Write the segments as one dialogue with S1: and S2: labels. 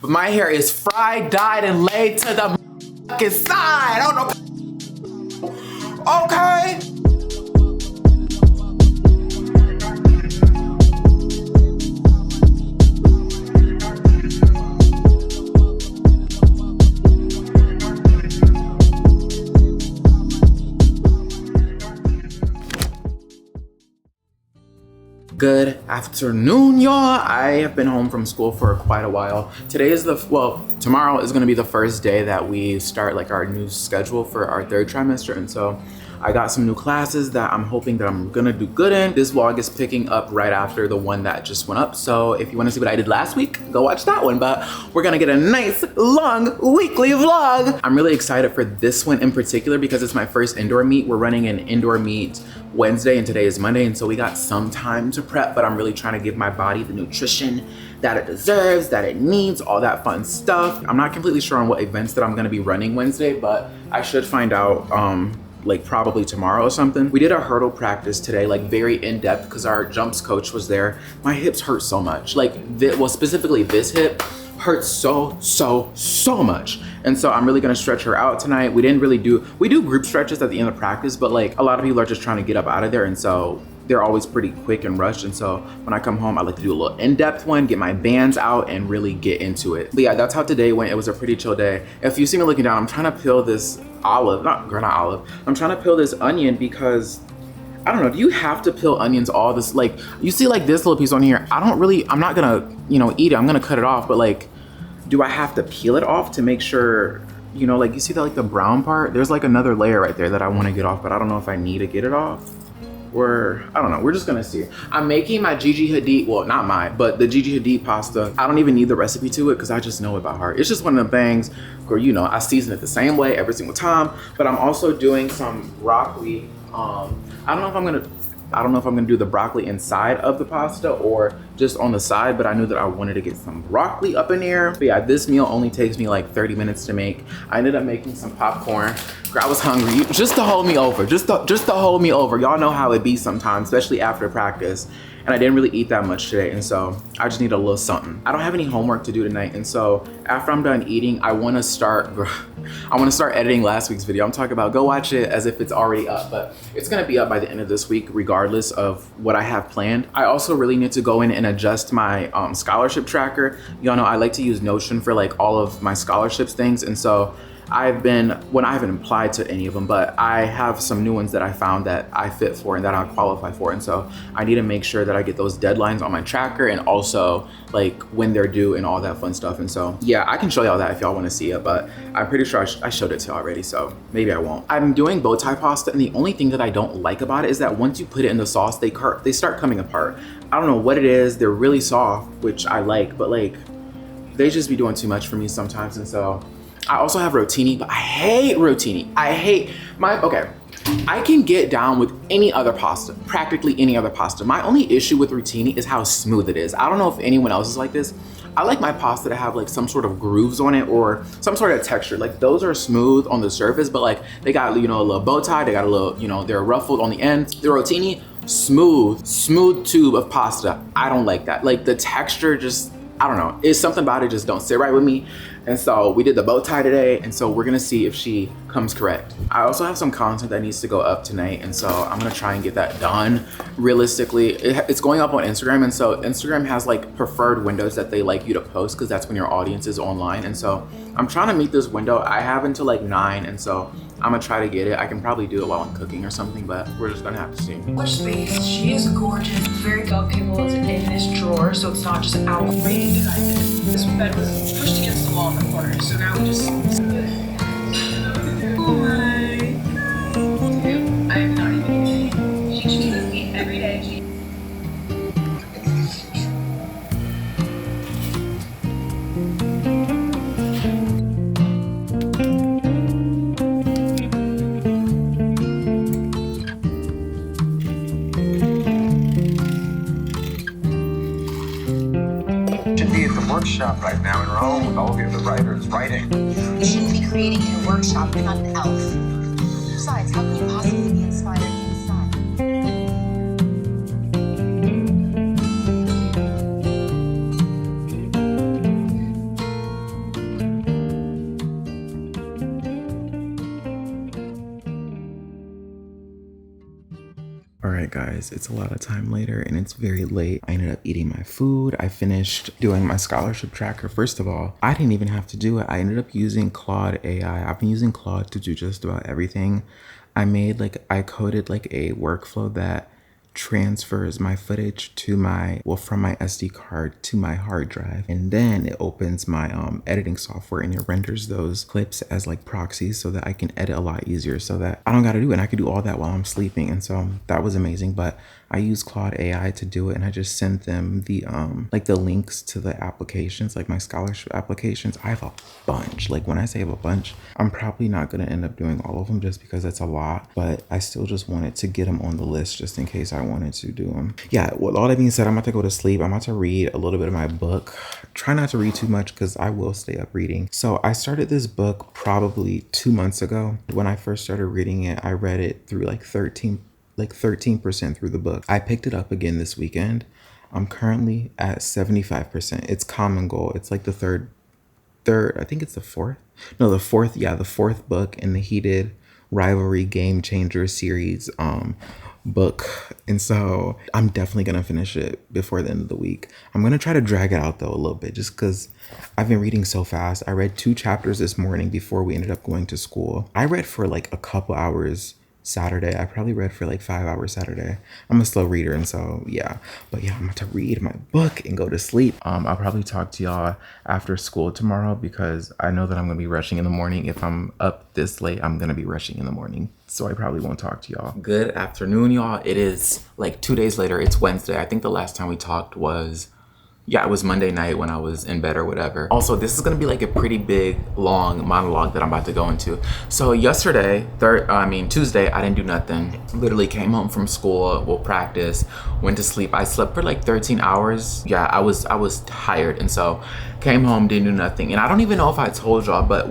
S1: But my hair is fried, dyed, and laid to the fucking side. I don't know. Okay. Good afternoon, y'all. I have been home from school for quite a while. Tomorrow is gonna be the first day that we start like our new schedule for our third trimester. And so I got some new classes that I'm hoping that I'm gonna do good in. This vlog is picking up right after the one that just went up. So if you wanna see what I did last week, go watch that one. But we're gonna get a nice long weekly vlog. I'm really excited for this one in particular because it's my first indoor meet. We're running an indoor meet Wednesday and today is Monday, and so we got some time to prep, but I'm really trying to give my body the nutrition that it deserves, that it needs, all that fun stuff. I'm not completely sure on what events that I'm gonna be running Wednesday, but I should find out like probably tomorrow or something. We did a hurdle practice today, like very in-depth because our jumps coach was there. My hips hurt so much. Specifically this hip hurts so much. And so I'm really gonna stretch her out tonight. We do group stretches at the end of practice, but like a lot of people are just trying to get up out of there. And so they're always pretty quick and rushed. And so when I come home, I like to do a little in-depth one, get my bands out and really get into it. But yeah, that's how today went. It was a pretty chill day. If you see me looking down, I'm trying to peel this I'm trying to peel this onion because I don't know, do you have to peel onions all this? Like, you see like this little piece on here, I'm not gonna, eat it, I'm gonna cut it off, but like, do I have to peel it off to make sure, like you see that like the brown part? There's like another layer right there that I wanna get off, but I don't know if I need to get it off. Or, I don't know, we're just gonna see. I'm making my Gigi Hadid, well, not mine, but the Gigi Hadid pasta. I don't even need the recipe to it because I just know it by heart. It's just one of the things where, I season it the same way every single time, but I'm also doing some broccoli. I don't know if I'm gonna do the broccoli inside of the pasta or just on the side, but I knew that I wanted to get some broccoli up in there. But yeah, this meal only takes me like 30 minutes to make. I ended up making some popcorn. I was hungry, just to hold me over, just to hold me over. Y'all know how it be sometimes, especially after practice. And I didn't really eat that much today, and so I just need a little something. I don't have any homework to do tonight, and so after I'm done eating, I wanna start editing last week's video. I'm talking about go watch it as if it's already up, but it's gonna be up by the end of this week, regardless of what I have planned. I also really need to go in and adjust my scholarship tracker. Y'all know I like to use Notion for like all of my scholarships things, and so I haven't applied to any of them, but I have some new ones that I found that I fit for and that I qualify for. And so I need to make sure that I get those deadlines on my tracker and also like when they're due and all that fun stuff. And so, yeah, I can show y'all that if y'all wanna see it, but I'm pretty sure I showed it to you already, so maybe I won't. I'm doing bow tie pasta, and the only thing that I don't like about it is that once you put it in the sauce, they start coming apart. I don't know what it is. They're really soft, which I like, but like, they just be doing too much for me sometimes. And so, I also have rotini, but I hate rotini. I can get down with any other pasta, practically any other pasta. My only issue with rotini is how smooth it is. I don't know if anyone else is like this. I like my pasta to have like some sort of grooves on it or some sort of texture. Like those are smooth on the surface, but like they got, a little bow tie, they got a little, they're ruffled on the end. The rotini, smooth tube of pasta. I don't like that. Like the texture just, I don't know, it's something about it just don't sit right with me. And so we did the bow tie today, and so we're gonna see if she comes correct. I also have some content that needs to go up tonight, and so I'm gonna try and get that done realistically. It's going up on Instagram, and so Instagram has like preferred windows that they like you to post because that's when your audience is online. And so I'm trying to meet this window. I have until like 9, and so I'm gonna try to get it. I can probably do it while I'm cooking or something, but we're just gonna have to see.
S2: Much space. She is gorgeous. Very comfortable. It's in this drawer, so it's not just out. Really did I did. This bed was pushed against the wall in the corner, so now we just. Oh my God. Dude, I am not even kidding. She cheats with me every day.
S3: Workshop right now in Rome with all of the writers writing.
S4: You shouldn't be creating in a workshop. You're not an elf. Besides, how can you possibly be inspired inside?
S1: right, guys, it's a lot of time later and it's very late. I ended up eating my food. I finished doing my scholarship tracker. First of all, I didn't even have to do it. I ended up using Claude AI. I've been using Claude to do just about everything. I coded like a workflow that transfers my footage to from my SD card to my hard drive, and then it opens my editing software and it renders those clips as like proxies so that I can edit a lot easier, so that I don't got to do it and I could do all that while I'm sleeping. And so that was amazing. But I use Claude AI to do it, and I just sent them the the links to the applications, like my scholarship applications. I have a bunch. Like when I say I have a bunch, I'm probably not gonna end up doing all of them just because it's a lot, but I still just wanted to get them on the list just in case I wanted to do them. Yeah, with all that being said, I'm about to go to sleep. I'm about to read a little bit of my book. Try not to read too much because I will stay up reading. So I started this book probably 2 months ago. When I first started reading it, I read it through like 13% through the book. I picked it up again this weekend. I'm currently at 75%. It's Common Goal. It's like the third, I think it's the fourth. No, the fourth book in the Heated Rivalry Game Changer series book. And so I'm definitely gonna finish it before the end of the week. I'm gonna try to drag it out though a little bit just because I've been reading so fast. I read 2 chapters this morning before we ended up going to school. I read for like a couple hours Saturday. I probably read for like 5 hours Saturday. I'm a slow reader, and so yeah. But yeah, I'm about to read my book and go to sleep. I'll probably talk to y'all after school tomorrow because I know that I'm gonna be rushing in the morning. If I'm up this late, I'm gonna be rushing in the morning, so I probably won't talk to y'all. Good afternoon, y'all. It is like 2 days later. It's Wednesday. I think the last time we talked was it was Monday night when I was in bed or whatever. Also, this is gonna be like a pretty big, long monologue that I'm about to go into. So yesterday, Tuesday, I didn't do nothing. Literally came home from school, practice, went to sleep. I slept for like 13 hours. Yeah, I was tired, and so came home, didn't do nothing. And I don't even know if I told y'all, but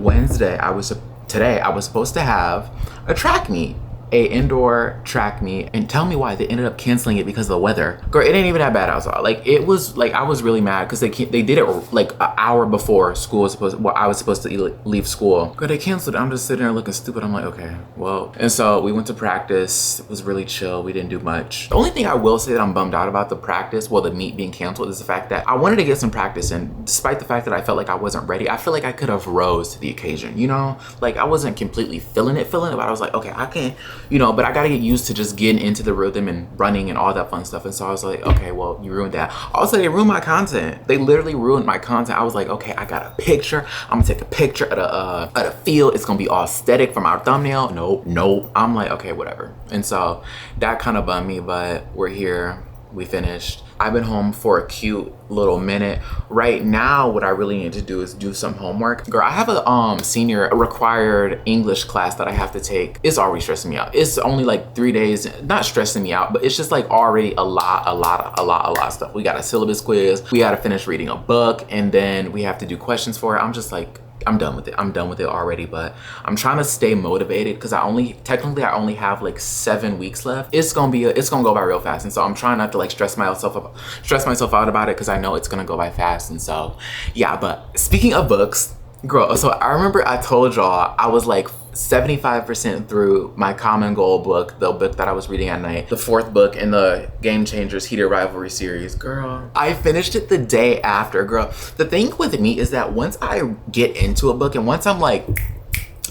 S1: today I was supposed to have a track meet. A indoor track meet, and tell me why they ended up canceling it because of the weather. Girl, it ain't even that bad outside. Like it was like, I was really mad because they did it like an hour before school was I was supposed to leave school. Girl, they canceled it. I'm just sitting there looking stupid. I'm like, okay, well. And so we went to practice. It was really chill. We didn't do much. The only thing I will say that I'm bummed out about the practice, the meet being canceled, is the fact that I wanted to get some practice in, despite the fact that I felt like I wasn't ready. I feel like I could have rose to the occasion, you know? Like I wasn't completely feeling it, but I was like, okay, I can, but I gotta get used to just getting into the rhythm and running and all that fun stuff. And so I was like, okay, well, you ruined that. Also, they ruined my content. They literally ruined my content. I was like, okay, I got a picture. I'm gonna take a picture at a field. It's gonna be all aesthetic from our thumbnail. Nope. I'm like, okay, whatever. And so that kind of bummed me, but we're here. We finished. I've been home for a cute little minute. Right now, what I really need to do is do some homework. Girl, I have a senior required English class that I have to take. It's already stressing me out. It's only like 3 days, not stressing me out, but it's just like already a lot of stuff. We got a syllabus quiz. We got to finish reading a book, and then we have to do questions for it. I'm just like, I'm done with it. I'm done with it already, but I'm trying to stay motivated because I only have like 7 weeks left. It's gonna go by real fast, and so I'm trying not to like stress myself out about it because I know it's gonna go by fast. And so yeah, but speaking of books, girl, so I remember I told y'all I was like 75% through my Common Goal book, the book that I was reading at night, the 4th book in the Game Changers Heated Rivalry series. Girl, I finished it the day after. Girl, the thing with me is that once I get into a book and once I'm like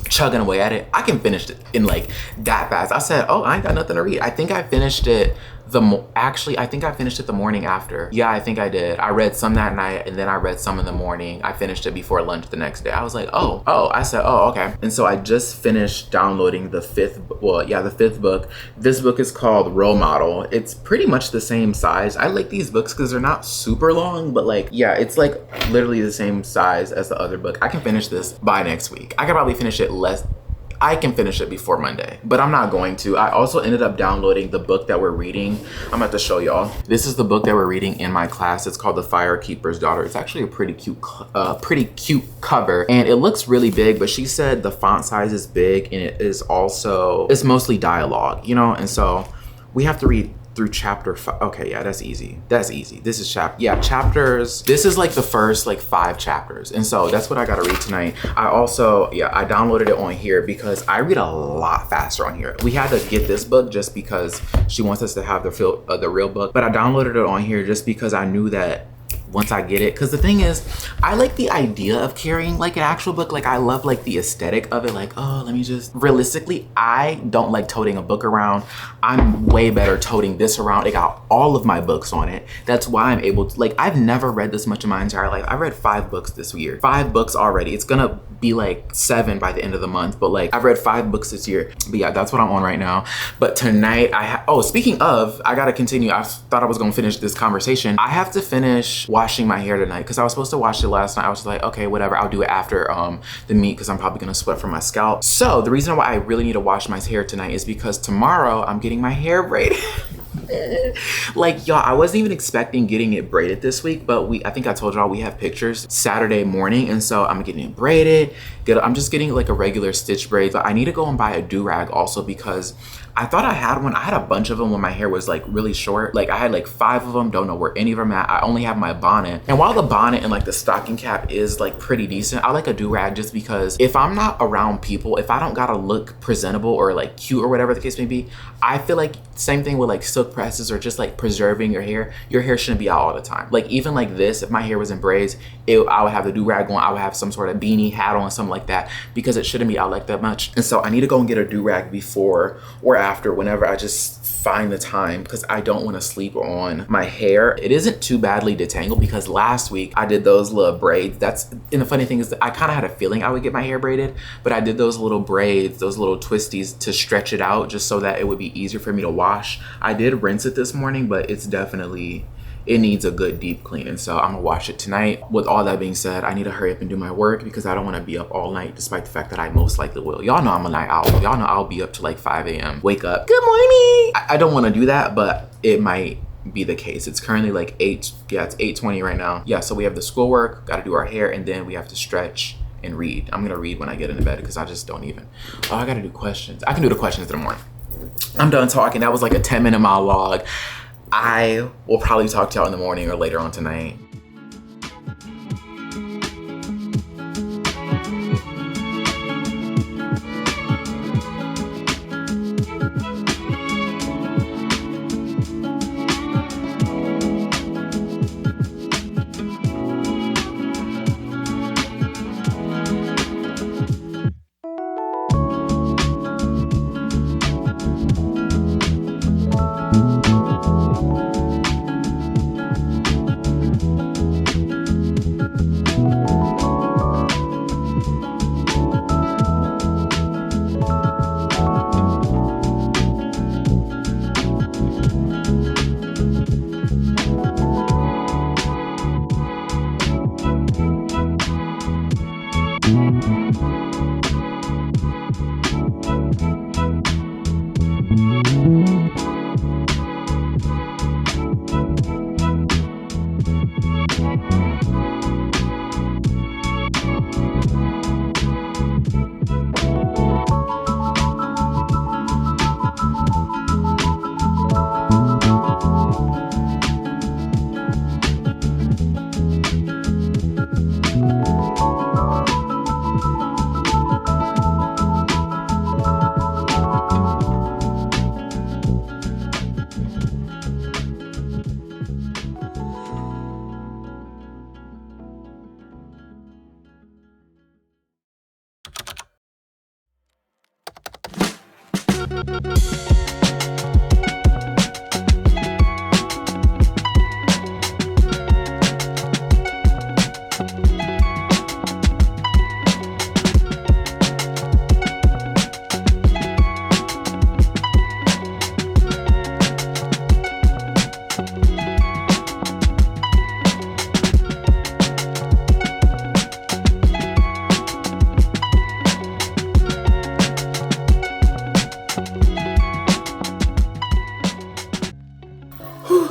S1: chugging away at it, I can finish it in like that fast. I said, oh, I ain't got nothing to read. I think I finished it I think I finished it the morning after. Yeah, I think I did. I read some that night and then I read some in the morning. I finished it before lunch the next day. I was like, I said, okay. And so I just finished downloading the 5th book. This book is called Role Model. It's pretty much the same size. I like these books because they're not super long, but like, yeah, it's like literally the same size as the other book. I can finish this by next week. I could probably finish it I can finish it before Monday, but I'm not going to. I also ended up downloading the book that we're reading. I'm about to show y'all. This is the book that we're reading in my class. It's called The Firekeeper's Daughter. It's actually a pretty cute cover, and it looks really big, but she said the font size is big, and it's mostly dialogue, and so we have to read through chapter 5. Okay, yeah, that's easy. That's easy. This is chapters. This is like the first like 5 chapters. And so that's what I gotta read tonight. I also, I downloaded it on here because I read a lot faster on here. We had to get this book just because she wants us to have the real book. But I downloaded it on here just because I knew that once I get it, because the thing is, I like the idea of carrying like an actual book. Like I love like the aesthetic of it. Like, oh, let me just, realistically, I don't like toting a book around. I'm way better toting this around. It got all of my books on it. That's why I'm able to, like, I've never read this much in my entire life. I read 5 books this year. 5 books already. It's gonna be like 7 by the end of the month, but like I've read 5 books this year. But yeah, that's what I'm on right now. But tonight speaking of, I gotta continue. I thought I was gonna finish this conversation. I have to finish washing my hair tonight because I was supposed to wash it last night. I was like, okay, whatever, I'll do it after the meet because I'm probably gonna sweat from my scalp. So the reason why I really need to wash my hair tonight is because tomorrow I'm getting my hair braided. Like, y'all, I wasn't even expecting getting it braided this week, but I think I told y'all we have pictures Saturday morning, and so I'm getting it braided. I'm just getting like a regular stitch braid, but I need to go and buy a do-rag also because I thought I had one. I had a bunch of them when my hair was like really short. Like I had like 5 of them, don't know where any of them at. I only have my bonnet. And while the bonnet and like the stocking cap is like pretty decent, I like a do-rag just because if I'm not around people, if I don't gotta look presentable or like cute or whatever the case may be, I feel like same thing with like silk presses or just like preserving your hair shouldn't be out all the time. Like even like this, if my hair was in braids, I would have the do-rag on, I would have some sort of beanie, hat on, something like that, because it shouldn't be out like that much. And so I need to go and get a do-rag before or after, whenever I just find the time, because I don't want to sleep on my hair. It isn't too badly detangled because last week I did those little braids. And the funny thing is that I kind of had a feeling I would get my hair braided, but I did those little braids, those little twisties to stretch it out just so that it would be easier for me to wash. I did rinse it this morning, but it needs a good deep clean, and so I'm gonna wash it tonight. With all that being said, I need to hurry up and do my work because I don't want to be up all night, despite the fact that I most likely will. Y'all know I'm a night owl. Y'all know I'll be up to like 5 a.m. Wake up, good morning. I don't want to do that, but it might be the case. It's currently like 8, it's 8:20 right now. Yeah, so we have the schoolwork, gotta do our hair, and then we have to stretch and read. I'm gonna read when I get into bed because I just don't even. Oh, I gotta do questions. I can do the questions in the morning. I'm done talking. That was like a 10-minute monologue. I will probably talk to y'all in the morning or later on tonight.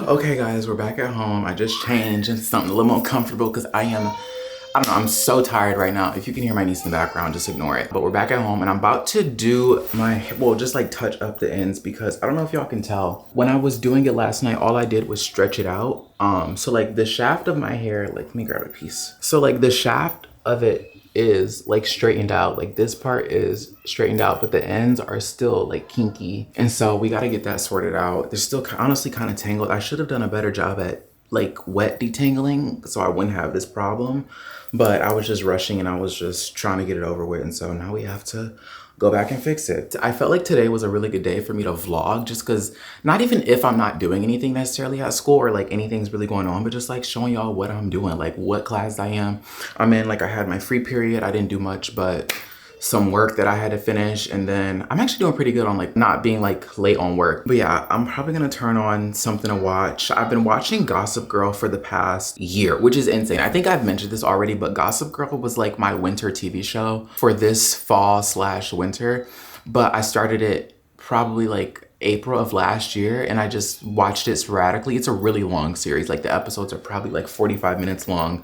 S1: Okay guys, we're back at home. I just changed into something a little more comfortable because I am I don't know, I'm so tired right now. If you can hear my niece in the background, just ignore it. But we're back at home and I'm about to do my, well, just like touch up the ends because I don't know if y'all can tell. When I was doing it last night, all I did was stretch it out. So like the shaft of my hair, like let me grab a piece. So like the shaft of it is like straightened out. Like this part is straightened out, but the ends are still like kinky. And so we got to get that sorted out. They're still honestly kind of tangled. I should have done a better job at like wet detangling so I wouldn't have this problem, but I was just rushing and I was just trying to get it over with, and so now we have to go back and fix it. I felt like today was a really good day for me to vlog, just because not even if I'm not doing anything necessarily at school or like anything's really going on, but just like showing y'all what I'm doing, like what class I'm in. Like I had my free period, I didn't do much but some work that I had to finish, and then I'm actually doing pretty good on like not being like late on work. But yeah, I'm probably gonna turn on something to watch. I've been watching Gossip Girl for the past year, which is insane. I think I've mentioned this already, but Gossip Girl was like my winter TV show for this fall/winter. But I started it probably like April of last year and I just watched it sporadically. It's a really long series. Like the episodes are probably like 45 minutes long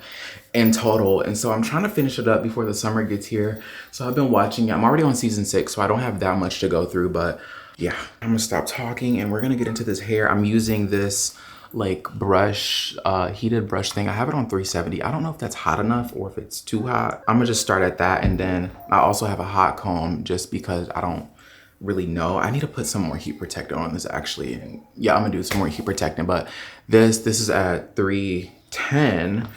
S1: in total. And so I'm trying to finish it up before the summer gets here. So I've been watching it. I'm already on season 6, so I don't have that much to go through, but yeah, I'm gonna stop talking and we're gonna get into this hair. I'm using this like brush, heated brush thing. I have it on 370. I don't know if that's hot enough or if it's too hot. I'm gonna just start at that, and then I also have a hot comb just because I don't really know. I need to put some more heat protectant on this actually. And yeah, I'm gonna do some more heat protectant, but this is at 310.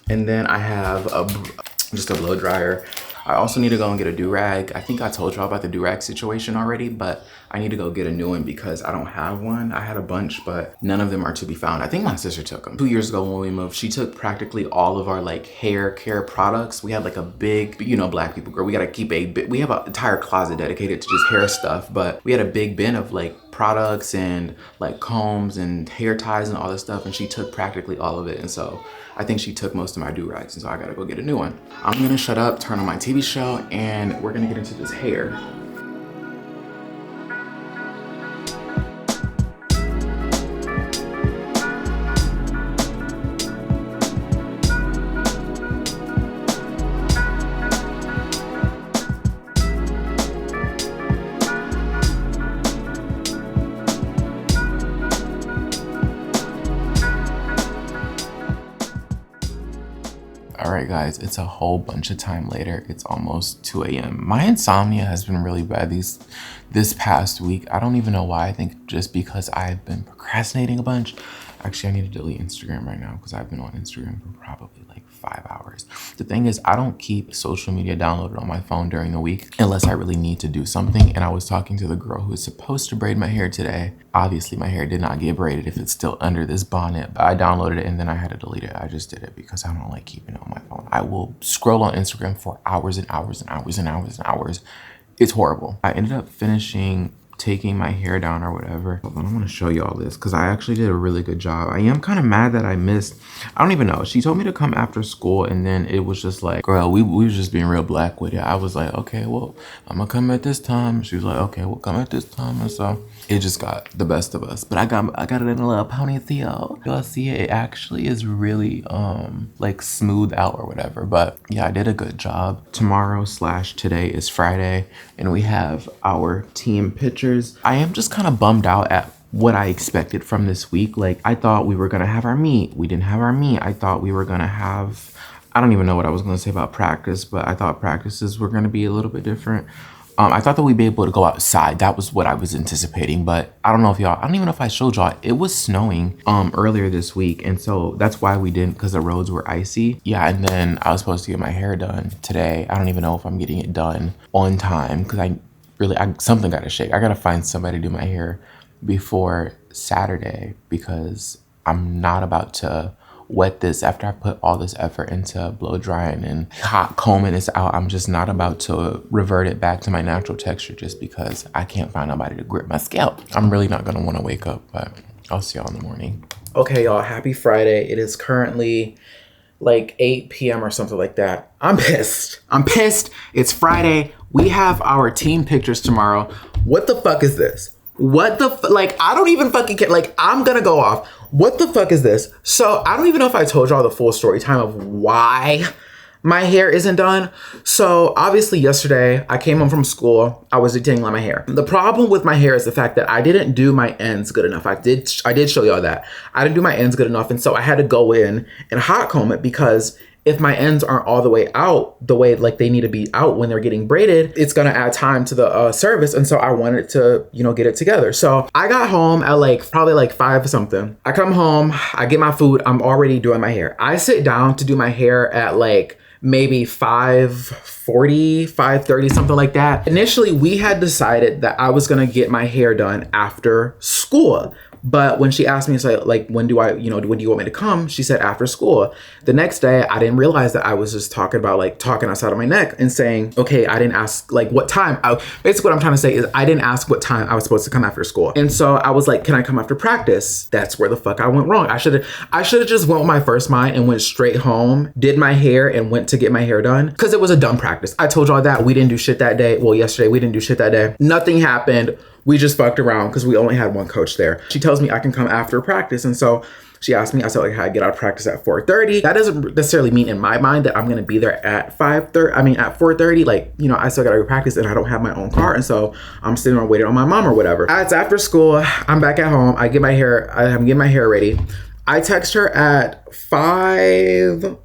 S1: And then I have just a blow dryer. I also need to go and get a do-rag. I think I told y'all about the do-rag situation already, but I need to go get a new one because I don't have one. I had a bunch, but none of them are to be found. I think my sister took them. 2 years ago when we moved, she took practically all of our like hair care products. We had like a big, you know, black people, girl, we gotta keep we have an entire closet dedicated to just hair stuff, but we had a big bin of like products and like combs and hair ties and all this stuff, and she took practically all of it. And so I think she took most of my do-rags, and so I gotta go get a new one. I'm gonna shut up, turn on my TV show, and we're gonna get into this hair. All right, guys, it's a whole bunch of time later. It's almost 2 a.m. My insomnia has been really bad this past week. I don't even know why. I think just because I've been procrastinating a bunch. Actually, I need to delete Instagram right now because I've been on Instagram for probably like 5 hours. The thing is, I don't keep social media downloaded on my phone during the week unless I really need to do something. And I was talking to the girl who is supposed to braid my hair today. Obviously, my hair did not get braided if it's still under this bonnet, but I downloaded it and then I had to delete it. I just did it because I don't like keeping it on my phone. I will scroll on Instagram for hours and hours and hours and hours and hours. It's horrible. I ended up finishing taking my hair down or whatever. Hold on, I want to show you all this because I actually did a really good job. I am kind of mad that I missed. I don't even know. She told me to come after school, and then it was just like, girl, we was just being real black with it. I was like, okay, well, I'm gonna come at this time. She was like, okay, we'll come at this time. And so it just got the best of us. But I got it in a little ponytail. Y'all see it? It actually is really like smooth out or whatever. But yeah, I did a good job. Tomorrow/today is Friday, and we have our team pictures. I am just kind of bummed out at what I expected from this week. Like, I thought we were gonna have our meet. We didn't have our meet. I thought we were gonna have, I don't even know what I was gonna say about practice, but I thought practices were gonna be a little bit different. I thought that we'd be able to go outside. That was what I was anticipating, but I don't know if y'all, I don't even know if I showed y'all, it was snowing earlier this week, and so that's why we didn't, because the roads were icy. Yeah, and then I was supposed to get my hair done today. I don't even know if I'm getting it done on time, because something gotta shake. I gotta find somebody to do my hair before Saturday, because I'm not about to wet this after I put all this effort into blow drying and hot combing this out. I'm just not about to revert it back to my natural texture just because I can't find nobody to grip my scalp. I'm really not gonna want to wake up, but I'll see y'all in the morning. Okay, y'all, happy Friday. It is currently like 8 p.m. or something like that. I'm pissed. It's Friday. We have our team pictures tomorrow. What the fuck is this? Like, I don't even fucking care. Like, I'm gonna go off. What the fuck is this? So I don't even know if I told y'all the full story time of why my hair isn't done. So obviously yesterday I came home from school. I was detangling my hair. The problem with my hair is the fact that I didn't do my ends good enough. I did show y'all that. I didn't do my ends good enough. And so I had to go in and hot comb it, because if my ends aren't all the way out the way like they need to be out when they're getting braided, it's gonna add time to the service. And so I wanted to, get it together. So I got home at like probably like 5 or something. I come home, I get my food, I'm already doing my hair. I sit down to do my hair at like maybe 5:40, 5:30, something like that. Initially, we had decided that I was gonna get my hair done after school. But when she asked me, so like, when do you want me to come? She said after school. The next day, I didn't realize that I was just talking outside of my neck and saying, okay, I didn't ask like what time. Basically what I'm trying to say is I didn't ask what time I was supposed to come after school. And so I was like, can I come after practice? That's where the fuck I went wrong. I should have just went with my first mind and went straight home, did my hair, and went to get my hair done. Because it was a dumb practice. I told y'all that we didn't do shit that day. Well, yesterday we didn't do shit that day. Nothing happened. We just fucked around because we only had one coach there. She tells me I can come after practice. And so she asked me, I said, like, how I get out of practice at 4:30. That doesn't necessarily mean in my mind that I'm going to be there at 4:30. Like, I still got to go practice and I don't have my own car. And so I'm sitting there waiting on my mom or whatever. It's after school. I'm back at home. I'm getting my hair ready. I text her at 5.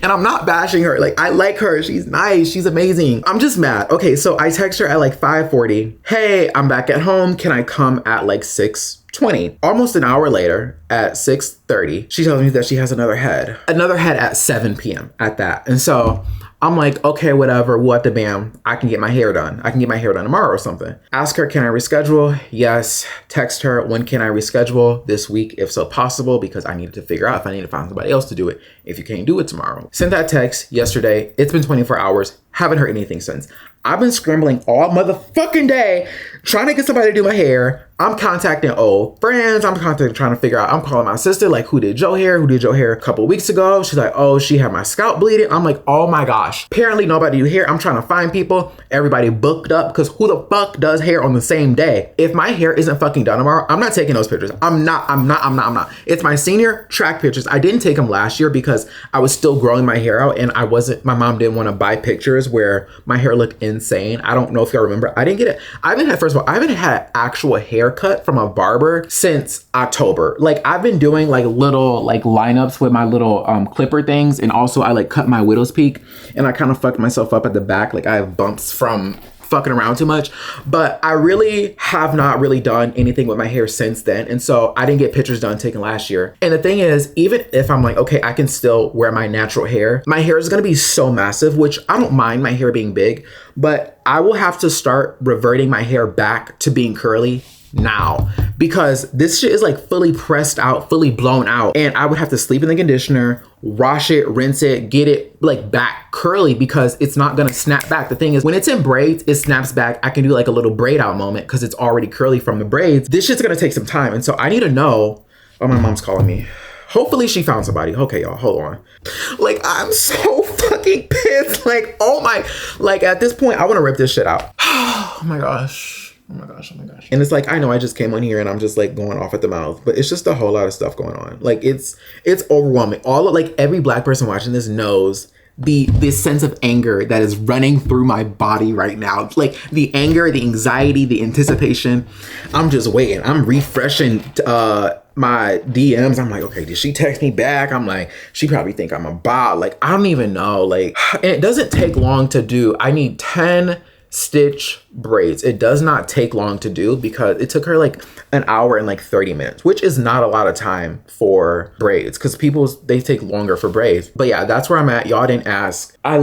S1: And I'm not bashing her. Like, I like her. She's nice. She's amazing. I'm just mad. Okay, so I text her at like 5:40. Hey, I'm back at home. Can I come at like 6:20? Almost an hour later at 6:30, she tells me that she has another head at 7 p.m. at that. And so I'm like, okay, whatever, what the bam, I can get my hair done. I can get my hair done tomorrow or something. Ask her, can I reschedule? Yes. Text her, when can I reschedule? This week, if so possible, because I needed to figure out if I need to find somebody else to do it if you can't do it tomorrow. Sent that text yesterday. It's been 24 hours. Haven't heard anything since. I've been scrambling all motherfucking day trying to get somebody to do my hair. I'm contacting old friends. I'm trying to figure out, I'm calling my sister, like, who did your hair? Who did your hair a couple of weeks ago? She's like, oh, she had my scalp bleeding. I'm like, oh my gosh. Apparently nobody do hair. I'm trying to find people. Everybody booked up, because who the fuck does hair on the same day? If my hair isn't fucking done tomorrow, I'm not taking those pictures. I'm not. It's my senior track pictures. I didn't take them last year because I was still growing my hair out and my mom didn't want to buy pictures where my hair looked insane. I don't know if y'all remember. I didn't get it. I haven't had an actual haircut from a barber since October. Like, I've been doing like little like lineups with my little clipper things. And also I like cut my widow's peak and I kind of fucked myself up at the back. Like, I have bumps from fucking around too much, but I really have not really done anything with my hair since then. And so I didn't get pictures done taken last year. And the thing is, even if I'm like, okay, I can still wear my natural hair, my hair is going to be so massive, which I don't mind my hair being big, but I will have to start reverting my hair back to being curly now, because this shit is like fully pressed out, fully blown out, and I would have to sleep in the conditioner, wash it, rinse it, get it like back curly, because it's not gonna snap back. The thing is, when it's in braids, it snaps back. I can do like a little braid out moment because it's already curly from the braids. This shit's gonna take some time, and so I need to know. Oh, my mom's calling me. Hopefully she found somebody. Okay, y'all, hold on. Like, I'm so fucking pissed. Like, oh my, like at this point, I wanna rip this shit out. Oh my gosh. Oh my gosh. And it's like, I know I just came on here and I'm just like going off at the mouth, but it's just a whole lot of stuff going on. Like, it's overwhelming. Every Black person watching this knows this sense of anger that is running through my body right now. Like, the anger, the anxiety, the anticipation. I'm just waiting. I'm refreshing my DMs. I'm like, okay, did she text me back? I'm like, she probably think I'm a bot. Like, I don't even know. Like, and it doesn't take long to do. I need 10 stitch braids. It does not take long to do because it took her like an hour and like 30 minutes, which is not a lot of time for braids because they take longer for braids. But yeah, that's where I'm at. Y'all didn't ask. I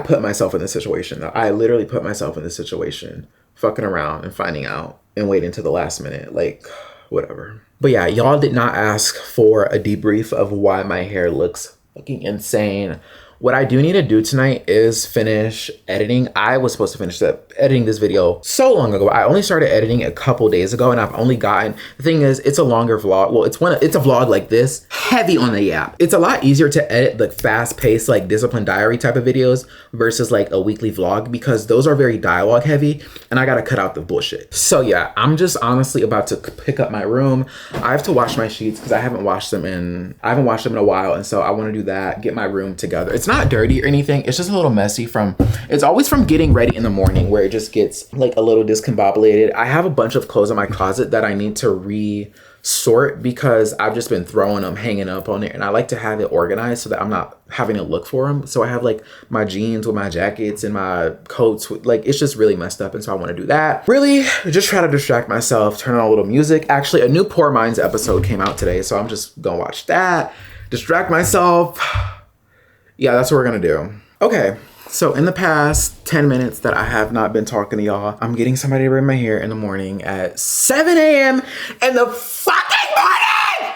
S1: put myself in this situation. I literally put myself in this situation, fucking around and finding out and waiting to the last minute, like whatever. But yeah, y'all did not ask for a debrief of why my hair looks fucking insane, What I do need to do tonight is finish editing. I was supposed to finish editing this video so long ago. I only started editing a couple days ago, and I've only gotten, the thing is, it's a longer vlog. Well, it's a vlog like this, heavy on the yap. It's a lot easier to edit the fast paced, like discipline diary type of videos versus like a weekly vlog, because those are very dialogue heavy and I gotta cut out the bullshit. So yeah, I'm just honestly about to pick up my room. I have to wash my sheets because I haven't washed them in a while, and so I want to do that, get my room together. It's not dirty or anything, it's just a little messy it's always from getting ready in the morning where it just gets like a little discombobulated. I have a bunch of clothes in my closet that I need to resort because I've just been throwing them, hanging up on it, and I like to have it organized so that I'm not having to look for them. So I have like my jeans with my jackets and my coats like, it's just really messed up, and so I want to do that. Really just try to distract myself, turn on a little music. Actually, a new Poor Minds episode came out today, so I'm just gonna watch that, distract myself. Yeah, that's what we're gonna do. Okay, so in the past 10 minutes that I have not been talking to y'all, I'm getting somebody to braid my hair in the morning at 7 a.m. in the fucking morning!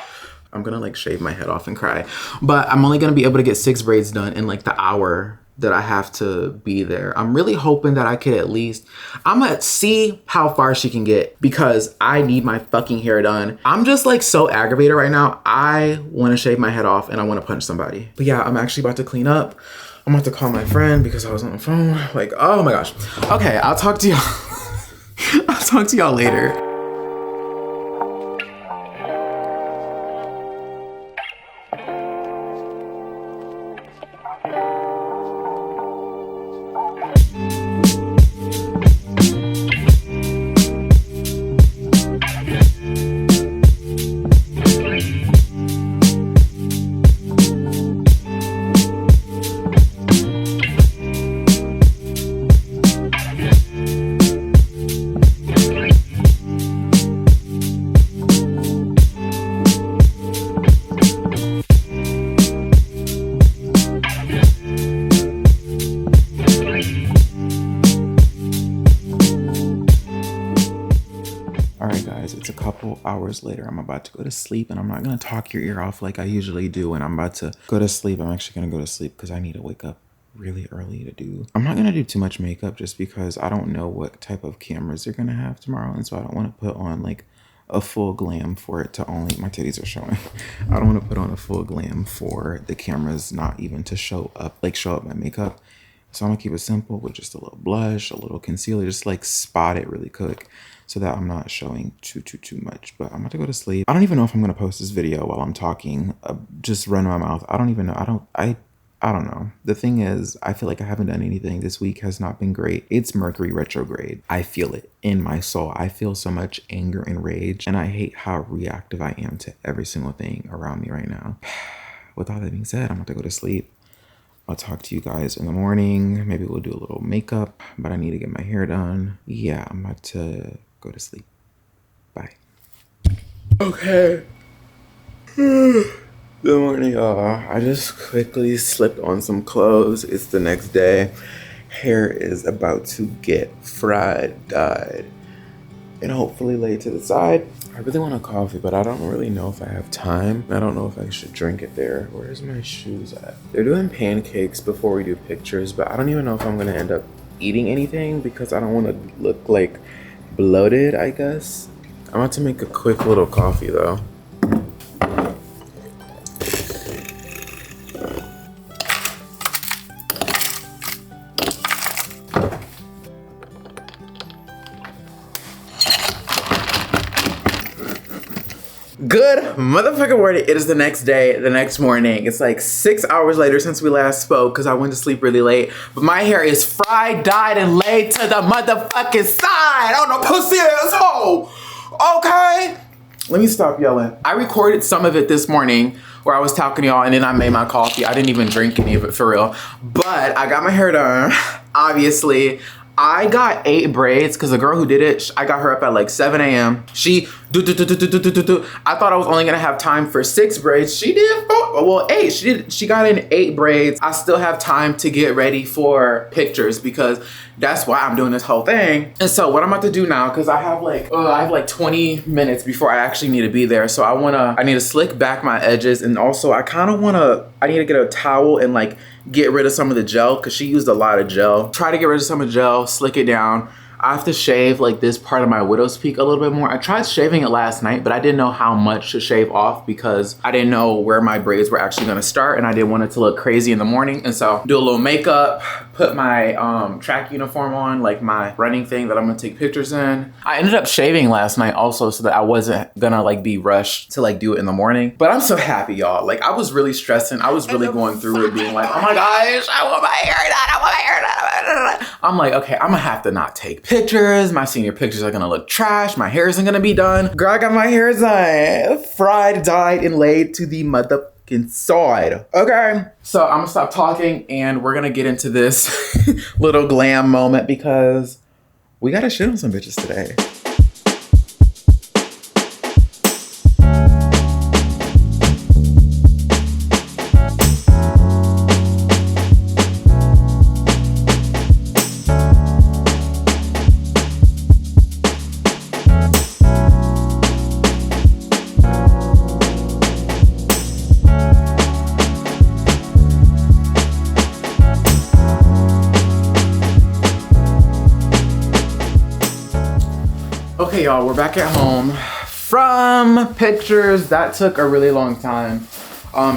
S1: I'm gonna like shave my head off and cry. But I'm only gonna be able to get 6 braids done in like the hour that I have to be there. I'm really hoping that I could at least, I'm gonna see how far she can get because I need my fucking hair done. I'm just like so aggravated right now. I wanna shave my head off and I wanna punch somebody. But yeah, I'm actually about to clean up. I'm about to call my friend because I was on the phone. Like, oh my gosh. Okay, I'll talk to y'all. I'll talk to y'all later. It's a couple hours later. I'm about to go to sleep, and I'm not gonna talk your ear off like I usually do when I'm about to go to sleep. I'm actually gonna go to sleep because I need to wake up really early to do. I'm not gonna do too much makeup just because I don't know what type of cameras they're gonna have tomorrow, and so I don't want to put on like a full glam for it to only, my titties are showing. I don't want to put on a full glam for the cameras not even to show up my makeup. So I'm gonna keep it simple with just a little blush, a little concealer, just like spot it really quick so that I'm not showing too much. But I'm about to go to sleep. I don't even know if I'm gonna post this video while I'm talking, just run my mouth. I don't even know. I don't know. The thing is, I feel like I haven't done anything. This week has not been great. It's Mercury retrograde. I feel it in my soul. I feel so much anger and rage, and I hate how reactive I am to every single thing around me right now. With all that being said, I'm about to go to sleep. I'll talk to you guys in the morning. Maybe we'll do a little makeup, but I need to get my hair done. Yeah, I'm about to go to sleep. Bye. Okay. Good morning, y'all. I just quickly slipped on some clothes. It's the next day. Hair is about to get fried, dyed, and hopefully laid to the side. I really want a coffee, but I don't really know if I have time. I don't know if I should drink it there. Where's my shoes at? They're doing pancakes before we do pictures, but I don't even know if I'm gonna end up eating anything because I don't want to look like bloated, I guess. I'm about to make a quick little coffee though. Good motherfucking morning. It is the next day, the next morning. It's like 6 hours later since we last spoke because I went to sleep really late. But my hair is fried, dyed, and laid to the motherfucking side on a pussy asshole. Okay? Let me stop yelling. I recorded some of it this morning where I was talking to y'all and then I made my coffee. I didn't even drink any of it for real. But I got my hair done, obviously. I got 8 braids because the girl who did it, I got her up at like 7 a.m. She I thought I was only gonna have time for 6 braids. She did 4, well 8. She got in 8 braids. I still have time to get ready for pictures because that's why I'm doing this whole thing. And so what I'm about to do now, because I have like 20 minutes before I actually need to be there. So I need to slick back my edges, and also I kind of want to I need to get a towel and like get rid of some of the gel because she used a lot of gel. Try to get rid of some of the gel, slick it down. I have to shave like this part of my widow's peak a little bit more. I tried shaving it last night, but I didn't know how much to shave off because I didn't know where my braids were actually gonna start and I didn't want it to look crazy in the morning. And so do a little makeup, put my track uniform on, like my running thing that I'm gonna take pictures in. I ended up shaving last night also so that I wasn't gonna like be rushed to like do it in the morning. But I'm so happy, y'all. Like I was really stressing. I was really going through it being like, oh my gosh, I want my hair done, I want my hair done. I'm like, okay, I'm gonna have to not take pictures. My senior pictures are gonna look trash. My hair isn't gonna be done. Girl, I got my hair done. Fried, dyed, and laid to the motherfucking side. Okay, so I'm gonna stop talking and we're gonna get into this little glam moment because we gotta shit on some bitches today. Okay, y'all, we're back at home from pictures. That took a really long time.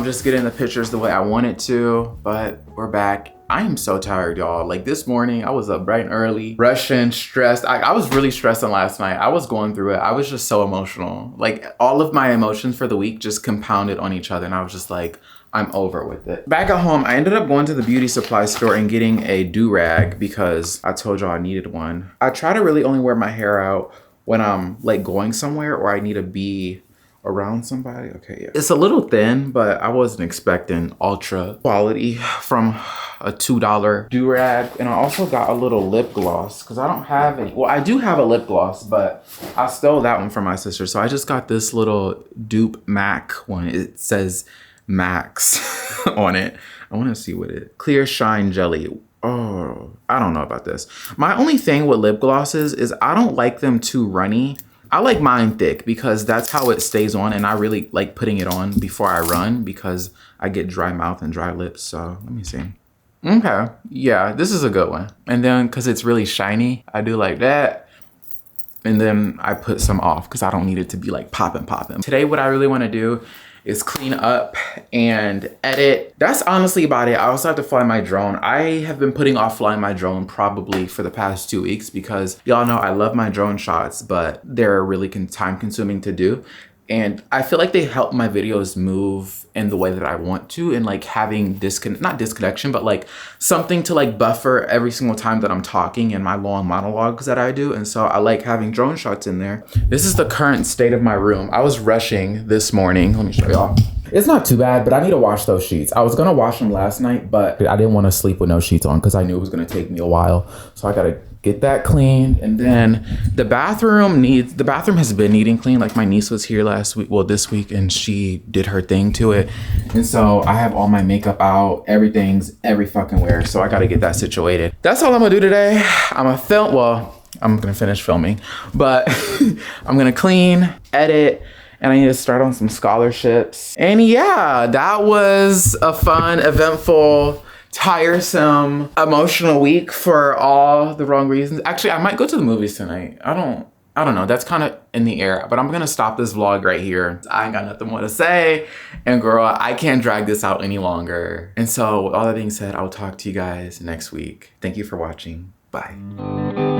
S1: Just getting the pictures the way I wanted to, but we're back. I am so tired, y'all. Like this morning, I was up bright and early, rushing, stressed. I was really stressing last night. I was going through it. I was just so emotional. Like all of my emotions for the week just compounded on each other. And I was just like, I'm over with it. Back at home, I ended up going to the beauty supply store and getting a do-rag because I told y'all I needed one. I try to really only wear my hair out when I'm like going somewhere or I need to be around somebody. Okay, yeah. It's a little thin, but I wasn't expecting ultra quality from a $2 do-rag. And I also got a little lip gloss because I don't have any. Well, I do have a lip gloss, but I stole that one from my sister. So I just got this little dupe MAC one. It says Max on it. I want to see what it, Clear Shine Jelly. Oh, I don't know about this. My only thing with lip glosses is I don't like them too runny. I like mine thick because that's how it stays on, and I really like putting it on before I run because I get dry mouth and dry lips. So let me see. Okay, yeah, this is a good one. And then because it's really shiny, I do like that. And then I put some off because I don't need it to be like popping. Today, what I really want to do is clean up and edit. That's honestly about it. I also have to fly my drone. I have been putting off flying my drone probably for the past 2 weeks because y'all know I love my drone shots, but they're really time consuming to do. And I feel like they help my videos move in the way that I want to, and like having not disconnection, but like something to like buffer every single time that I'm talking in my long monologues that I do. And so I like having drone shots in there. This is the current state of my room. I was rushing this morning. Let me show y'all. It's not too bad, but I need to wash those sheets. I was gonna wash them last night, but I didn't want to sleep with no sheets on because I knew it was gonna take me a while. So I gotta get that cleaned. And then the bathroom has been needing clean. Like my niece was here this week, and she did her thing to it. And so I have all my makeup out, everything's every fucking where. So I gotta get that situated. That's all I'm gonna do today. I'm gonna finish filming, but I'm gonna clean, edit, and I need to start on some scholarships. And yeah, that was a fun, eventful, tiresome, emotional week for all the wrong reasons. Actually, I might go to the movies tonight. I don't know. That's kind of in the air, but I'm going to stop this vlog right here. I ain't got nothing more to say. And girl, I can't drag this out any longer. And so with all that being said, I'll talk to you guys next week. Thank you for watching. Bye.